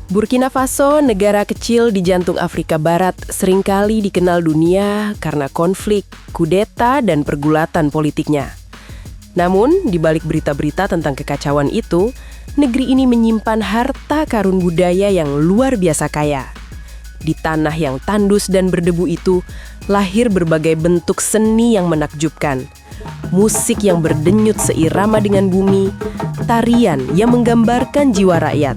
Burkina Faso, negara kecil di jantung Afrika Barat, seringkali dikenal dunia karena konflik, kudeta, dan pergulatan politiknya. Namun, di balik berita-berita tentang kekacauan itu, negeri ini menyimpan harta karun budaya yang luar biasa kaya. Di tanah yang tandus dan berdebu itu, lahir berbagai bentuk seni yang menakjubkan. Musik yang berdenyut seirama dengan bumi, tarian yang menggambarkan jiwa rakyat,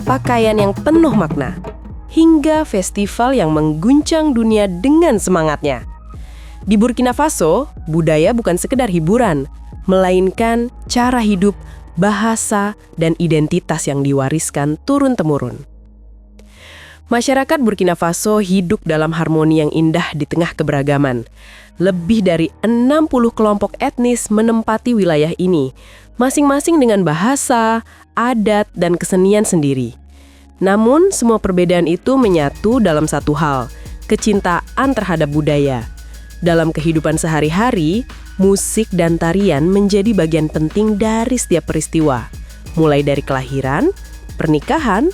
pakaian yang penuh makna, hingga festival yang mengguncang dunia dengan semangatnya. Di Burkina Faso, budaya bukan sekedar hiburan, melainkan cara hidup, bahasa, dan identitas yang diwariskan turun-temurun. Masyarakat Burkina Faso hidup dalam harmoni yang indah di tengah keberagaman. Lebih dari 60 kelompok etnis menempati wilayah ini, masing-masing dengan bahasa, adat, dan kesenian sendiri. Namun, semua perbedaan itu menyatu dalam satu hal, kecintaan terhadap budaya. Dalam kehidupan sehari-hari, musik dan tarian menjadi bagian penting dari setiap peristiwa, mulai dari kelahiran, pernikahan,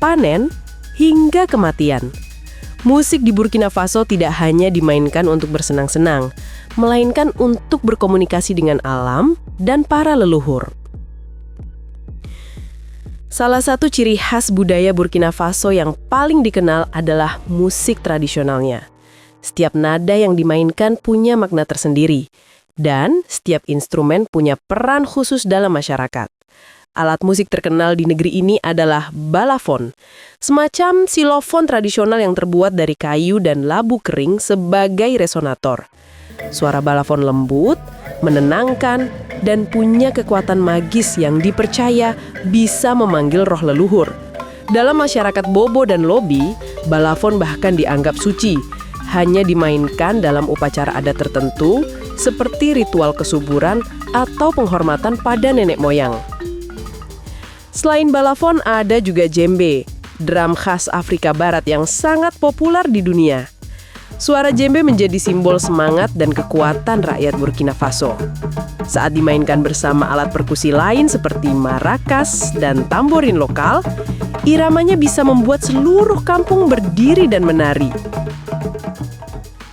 panen, hingga kematian. Musik di Burkina Faso tidak hanya dimainkan untuk bersenang-senang, melainkan untuk berkomunikasi dengan alam dan para leluhur. Salah satu ciri khas budaya Burkina Faso yang paling dikenal adalah musik tradisionalnya. Setiap nada yang dimainkan punya makna tersendiri, dan setiap instrumen punya peran khusus dalam masyarakat. Alat musik terkenal di negeri ini adalah balafon, semacam silofon tradisional yang terbuat dari kayu dan labu kering sebagai resonator. Suara balafon lembut, menenangkan, dan punya kekuatan magis yang dipercaya bisa memanggil roh leluhur. Dalam masyarakat Bobo dan Lobi, balafon bahkan dianggap suci, hanya dimainkan dalam upacara adat tertentu seperti ritual kesuburan atau penghormatan pada nenek moyang. Selain balafon, ada juga djembe, drum khas Afrika Barat yang sangat populer di dunia. Suara djembe menjadi simbol semangat dan kekuatan rakyat Burkina Faso. Saat dimainkan bersama alat perkusi lain seperti maracas dan tamborin lokal, iramanya bisa membuat seluruh kampung berdiri dan menari.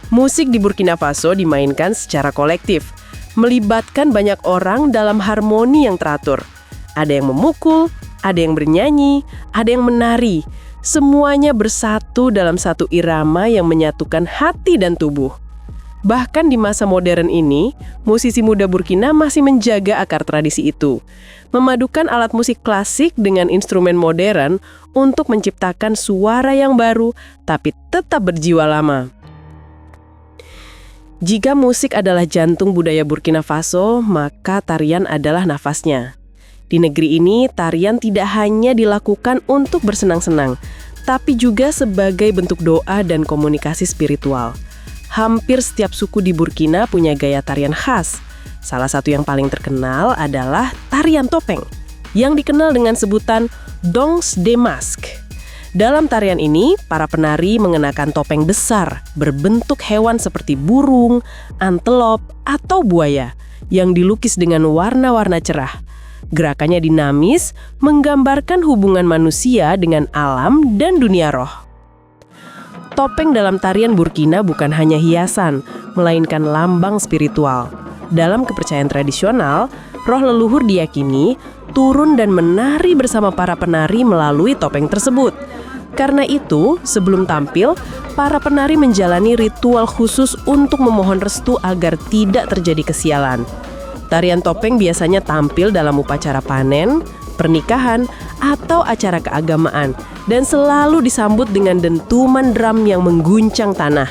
Musik di Burkina Faso dimainkan secara kolektif, melibatkan banyak orang dalam harmoni yang teratur. Ada yang memukul, ada yang bernyanyi, ada yang menari. Semuanya bersatu dalam satu irama yang menyatukan hati dan tubuh. Bahkan di masa modern ini, musisi muda Burkina masih menjaga akar tradisi itu, memadukan alat musik klasik dengan instrumen modern untuk menciptakan suara yang baru tapi tetap berjiwa lama. Jika musik adalah jantung budaya Burkina Faso, maka tarian adalah nafasnya. Di negeri ini, tarian tidak hanya dilakukan untuk bersenang-senang, tapi juga sebagai bentuk doa dan komunikasi spiritual. Hampir setiap suku di Burkina punya gaya tarian khas. Salah satu yang paling terkenal adalah tarian topeng, yang dikenal dengan sebutan Danse des Masques. Dalam tarian ini, para penari mengenakan topeng besar berbentuk hewan seperti burung, antelop, atau buaya yang dilukis dengan warna-warna cerah. Gerakannya dinamis, menggambarkan hubungan manusia dengan alam dan dunia roh. Topeng dalam tarian Burkina bukan hanya hiasan, melainkan lambang spiritual. Dalam kepercayaan tradisional, roh leluhur diyakini turun dan menari bersama para penari melalui topeng tersebut. Karena itu, sebelum tampil, para penari menjalani ritual khusus untuk memohon restu agar tidak terjadi kesialan. Tarian topeng biasanya tampil dalam upacara panen, pernikahan, atau acara keagamaan, dan selalu disambut dengan dentuman drum yang mengguncang tanah.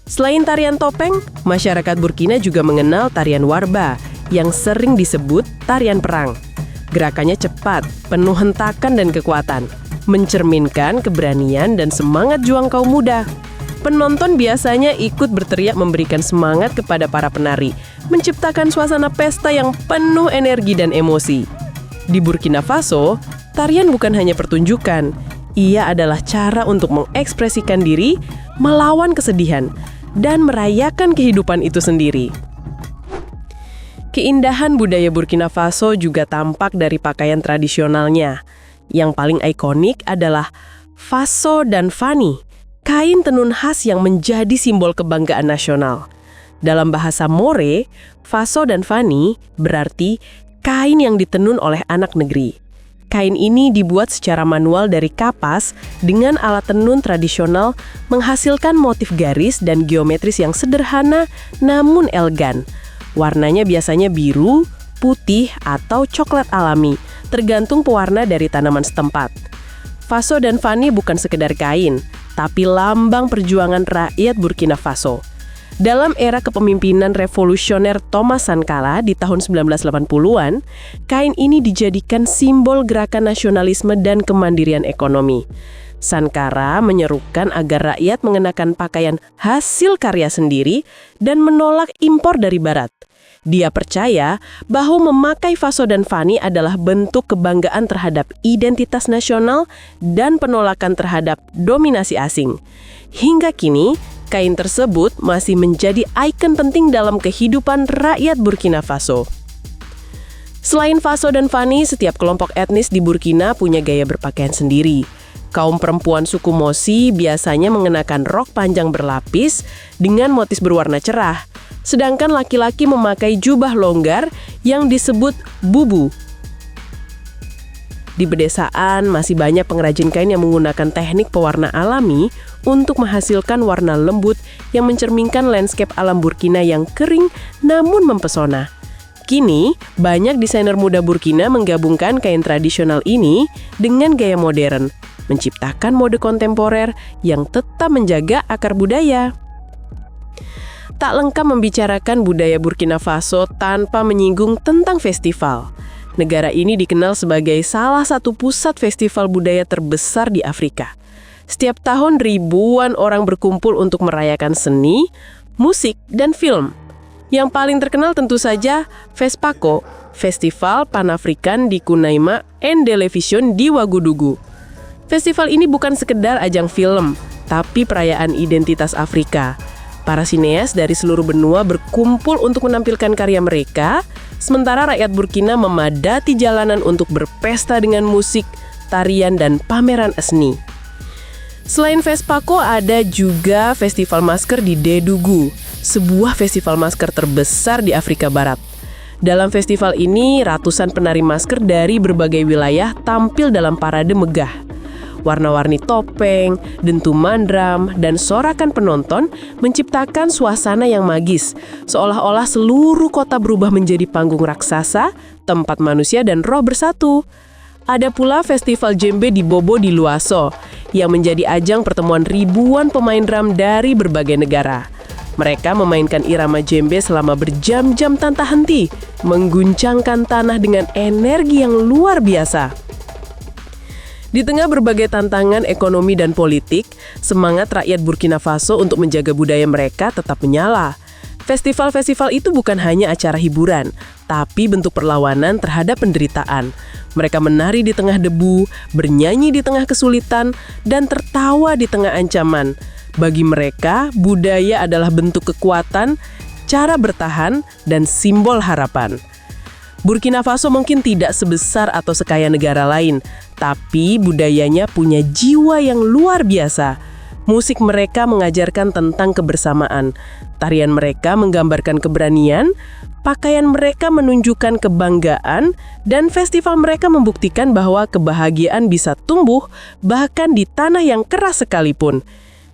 Selain tarian topeng, masyarakat Burkina juga mengenal tarian warba, yang sering disebut tarian perang. Gerakannya cepat, penuh hentakan dan kekuatan, mencerminkan keberanian dan semangat juang kaum muda. Penonton biasanya ikut berteriak memberikan semangat kepada para penari, menciptakan suasana pesta yang penuh energi dan emosi. Di Burkina Faso, tarian bukan hanya pertunjukan, ia adalah cara untuk mengekspresikan diri, melawan kesedihan, dan merayakan kehidupan itu sendiri. Keindahan budaya Burkina Faso juga tampak dari pakaian tradisionalnya. Yang paling ikonik adalah Faso dan Fani, kain tenun khas yang menjadi simbol kebanggaan nasional. Dalam bahasa More, Faso dan Fani berarti kain yang ditenun oleh anak negeri. Kain ini dibuat secara manual dari kapas dengan alat tenun tradisional, menghasilkan motif garis dan geometris yang sederhana namun elegan. Warnanya biasanya biru, putih, atau coklat alami, tergantung pewarna dari tanaman setempat. Faso dan Fani bukan sekedar kain, tapi lambang perjuangan rakyat Burkina Faso. Dalam era kepemimpinan revolusioner Thomas Sankara di tahun 1980-an, kain ini dijadikan simbol gerakan nasionalisme dan kemandirian ekonomi. Sankara menyerukan agar rakyat mengenakan pakaian hasil karya sendiri dan menolak impor dari Barat. Dia percaya bahwa memakai Faso dan Fani adalah bentuk kebanggaan terhadap identitas nasional dan penolakan terhadap dominasi asing. Hingga kini, kain tersebut masih menjadi ikon penting dalam kehidupan rakyat Burkina Faso. Selain Faso dan Fani, setiap kelompok etnis di Burkina punya gaya berpakaian sendiri. Kaum perempuan suku Mosi biasanya mengenakan rok panjang berlapis dengan motif berwarna cerah, sedangkan laki-laki memakai jubah longgar yang disebut bubu. Di pedesaan, masih banyak pengrajin kain yang menggunakan teknik pewarna alami untuk menghasilkan warna lembut yang mencerminkan landscape alam Burkina yang kering namun mempesona. Kini, banyak desainer muda Burkina menggabungkan kain tradisional ini dengan gaya modern, menciptakan mode kontemporer yang tetap menjaga akar budaya. Tak lengkap membicarakan budaya Burkina Faso tanpa menyinggung tentang festival. Negara ini dikenal sebagai salah satu pusat festival budaya terbesar di Afrika. Setiap tahun ribuan orang berkumpul untuk merayakan seni, musik, dan film. Yang paling terkenal tentu saja Fespaco, Festival Pan-African di Kunaima and Television di Ouagadougou. Festival ini bukan sekedar ajang film, tapi perayaan identitas Afrika. Para sineas dari seluruh benua berkumpul untuk menampilkan karya mereka, sementara rakyat Burkina memadati jalanan untuk berpesta dengan musik, tarian, dan pameran seni. Selain Fespaco, ada juga Festival Masker di Dédougou, sebuah festival masker terbesar di Afrika Barat. Dalam festival ini, ratusan penari masker dari berbagai wilayah tampil dalam parade megah. Warna-warni topeng, dentuman drum, dan sorakan penonton menciptakan suasana yang magis, seolah-olah seluruh kota berubah menjadi panggung raksasa, tempat manusia dan roh bersatu. Ada pula Festival Djembe di Bobo di Luaso, yang menjadi ajang pertemuan ribuan pemain drum dari berbagai negara. Mereka memainkan irama djembe selama berjam-jam tanpa henti, mengguncangkan tanah dengan energi yang luar biasa. Di tengah berbagai tantangan ekonomi dan politik, semangat rakyat Burkina Faso untuk menjaga budaya mereka tetap menyala. Festival-festival itu bukan hanya acara hiburan, tapi bentuk perlawanan terhadap penderitaan. Mereka menari di tengah debu, bernyanyi di tengah kesulitan, dan tertawa di tengah ancaman. Bagi mereka, budaya adalah bentuk kekuatan, cara bertahan, dan simbol harapan. Burkina Faso mungkin tidak sebesar atau sekaya negara lain, tapi budayanya punya jiwa yang luar biasa. Musik mereka mengajarkan tentang kebersamaan, tarian mereka menggambarkan keberanian, pakaian mereka menunjukkan kebanggaan, dan festival mereka membuktikan bahwa kebahagiaan bisa tumbuh bahkan di tanah yang keras sekalipun.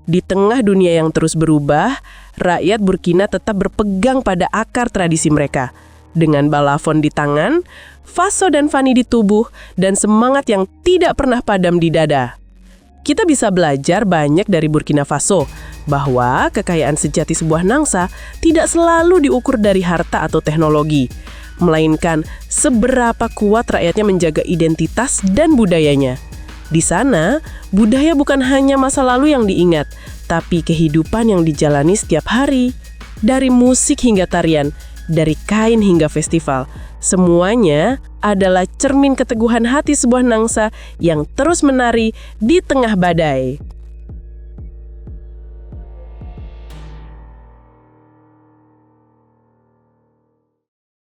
Di tengah dunia yang terus berubah, rakyat Burkina tetap berpegang pada akar tradisi mereka. Dengan balafon di tangan, Faso dan Fani di tubuh, dan semangat yang tidak pernah padam di dada. Kita bisa belajar banyak dari Burkina Faso, bahwa kekayaan sejati sebuah nangsa tidak selalu diukur dari harta atau teknologi, melainkan seberapa kuat rakyatnya menjaga identitas dan budayanya. Di sana, budaya bukan hanya masa lalu yang diingat, tapi kehidupan yang dijalani setiap hari. Dari musik hingga tarian, dari kain hingga festival, semuanya adalah cermin keteguhan hati sebuah nangsa yang terus menari di tengah badai.